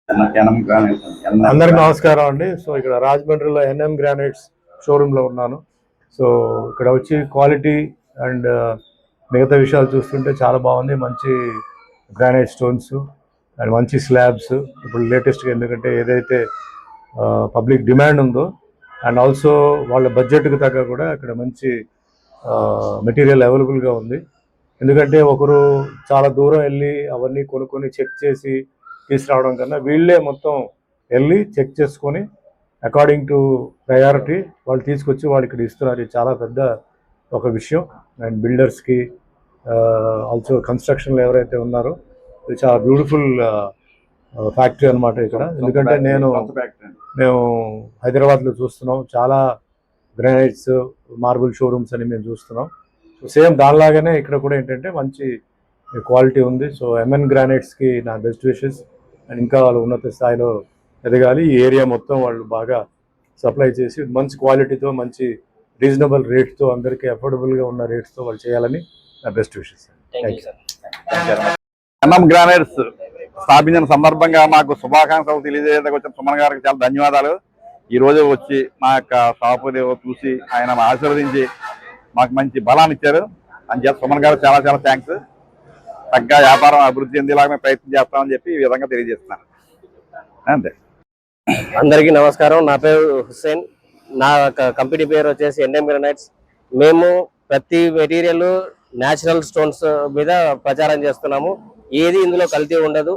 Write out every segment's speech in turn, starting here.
అందరికి నమస్కారం అండి. సో ఇక్కడ రాజమండ్రిలో ఎన్ఎం గ్రానైట్స్ షోరూంలో ఉన్నాను. సో ఇక్కడ వచ్చి క్వాలిటీ అండ్ మిగతా విషయాలు చూస్తుంటే చాలా బాగుంది. మంచి గ్రానైట్ స్టోన్స్ అండ్ మంచి స్లాబ్స్ ఇప్పుడు లేటెస్ట్గా, ఎందుకంటే ఏదైతే పబ్లిక్ డిమాండ్ ఉందో అండ్ ఆల్సో వాళ్ళ బడ్జెట్కి తగ్గ కూడా ఇక్కడ మంచి మెటీరియల్ అవైలబుల్గా ఉంది. ఎందుకంటే ఒకరు చాలా దూరం వెళ్ళి అవన్నీ కొనుక్కొని చెక్ చేసి తీసుకురావడం కన్నా వీళ్ళే మొత్తం వెళ్ళి చెక్ చేసుకొని అకార్డింగ్ టు ప్రయారిటీ వాళ్ళు తీసుకొచ్చి వాళ్ళు ఇక్కడ ఇస్తున్నారు. ఇది చాలా పెద్ద ఒక విషయం. అండ్ బిల్డర్స్కి ఆల్సో కన్స్ట్రక్షన్లో ఎవరైతే ఉన్నారో ఇది చాలా బ్యూటిఫుల్ ఫ్యాక్టరీ అనమాట ఇక్కడ. ఎందుకంటే మేము హైదరాబాద్లో చూస్తున్నాం చాలా గ్రానైట్స్ మార్బుల్ షోరూమ్స్ అని మేము చూస్తున్నాం. సో సేమ్ దానిలాగానే ఇక్కడ కూడా ఏంటంటే మంచి క్వాలిటీ ఉంది. సో ఎంఎన్ గ్రానైట్స్కి నా బెస్ట్ విషెస్. అండ్ ఇంకా వాళ్ళు ఉన్నత స్థాయిలో ఎదగాలి. ఈ ఏరియా మొత్తం వాళ్ళు బాగా సప్లై చేసి మంచి క్వాలిటీతో మంచి రీజనబుల్ రేట్తో అందరికీ అఫోర్డబుల్గా ఉన్న రేట్స్తో వాళ్ళు చేయాలని నా బెస్ట్ విషెస్. ఎంఎం గ్రానైట్స్ స్థాపించిన సందర్భంగా మాకు శుభాకాంక్షలు తెలియజేయడానికి వచ్చిన సుమన్ గారికి చాలా ధన్యవాదాలు. ఈ రోజు వచ్చి మా యొక్క షాపు చూసి ఆయన ఆశీర్వదించి మాకు మంచి బలాన్ని ఇచ్చారు అని చెప్పి సుమన్ గారు చాలా చాలా థ్యాంక్స్. తగ్గ వ్యాపారం అభివృద్ధి చెందేలాగా మేము ప్రయత్నం చేస్తామని చెప్పి ఈ విధంగా తెలియజేస్తున్నాను. అంతే. అందరికీ నమస్కారం. నా పేరు హుస్సేన్. నా కంపెనీ పేరు వచ్చేసి ఎన్ఎం గ్రానైట్స్. మేము ప్రతి మెటీరియల్ న్యాచురల్ స్టోన్స్ మీద ప్రచారం చేస్తున్నాము. ఏది ఇందులో కల్తీ ఉండదు.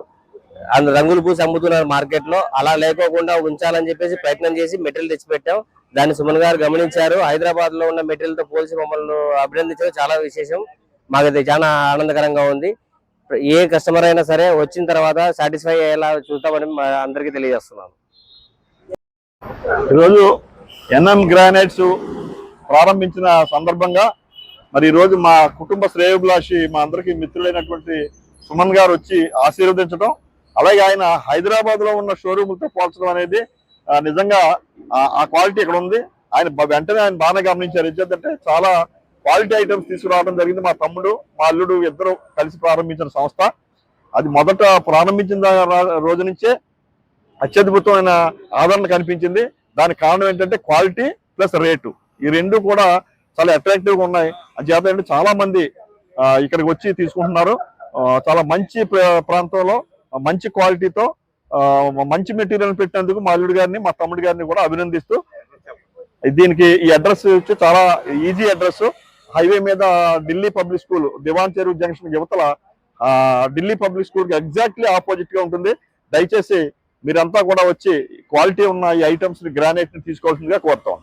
రంగులు పూసి అమ్ముతున్నారు మార్కెట్లో. అలా లేకోకుండా ఉంచాలని చెప్పేసి ప్రయత్నం చేసి మెటీరియల్ తెచ్చిపెట్టాం. దాన్ని సుమన్ గారు గమనించారు. హైదరాబాద్ లో ఉన్న మెటీరియల్ తో పోల్చి మమ్మల్ని అభినందించడం చాలా విశేషం. మాకైతే చాలా ఆనందకరంగా ఉంది. ఏ కస్టమర్ అయినా సరే వచ్చిన తర్వాత సాటిస్ఫై అయ్యేలా చూద్దామని అందరికీ తెలియజేస్తున్నాను. ఈరోజు ఎన్ఎం గ్రానైట్స్ ప్రారంభించిన సందర్భంగా మరి ఈరోజు మా కుటుంబ శ్రేయోభిలాషి మా అందరికీ మిత్రులైనటువంటి సుమన్ గారు వచ్చి ఆశీర్వదించడం, అలాగే ఆయన హైదరాబాద్ లో ఉన్న షోరూములతో పోల్చడం అనేది నిజంగా ఆ క్వాలిటీ ఇక్కడ ఉంది. ఆయన వెంటనే ఆయన బాగానే గమనించారు. ఏంటంటే చాలా క్వాలిటీ ఐటమ్స్ తీసుకురావడం జరిగింది. మా తమ్ముడు మా అల్లుడు ఇద్దరు కలిసి ప్రారంభించిన సంస్థ. అది మొదట ప్రారంభించిన రోజు నుంచే అత్యద్భుతమైన ఆదరణ కనిపించింది. దానికి కారణం ఏంటంటే క్వాలిటీ ప్లస్ రేటు, ఈ రెండు కూడా చాలా అట్రాక్టివ్గా ఉన్నాయి. అది చేత చాలా మంది ఇక్కడికి వచ్చి తీసుకుంటున్నారు. చాలా మంచి ప్రాంతంలో మంచి క్వాలిటీతో మంచి మెటీరియల్ పెట్టినందుకు మా అల్లుడు గారిని మా తమ్ముడు గారిని కూడా అభినందిస్తూ, దీనికి ఈ అడ్రస్ వచ్చి చాలా ఈజీ అడ్రస్. హైవే మీద ఢిల్లీ పబ్లిక్ స్కూల్, దివాన్ చెరువు జంక్షన్ యువతల ఢిల్లీ పబ్లిక్ స్కూల్ కి ఎగ్జాక్ట్లీ ఆపోజిట్ గా ఉంటుంది. దయచేసి మీరంతా కూడా వచ్చి క్వాలిటీ ఉన్న ఈ ఐటమ్స్ ని గ్రానైట్ ని తీసుకోవాల్సిందిగా కోరుతాం.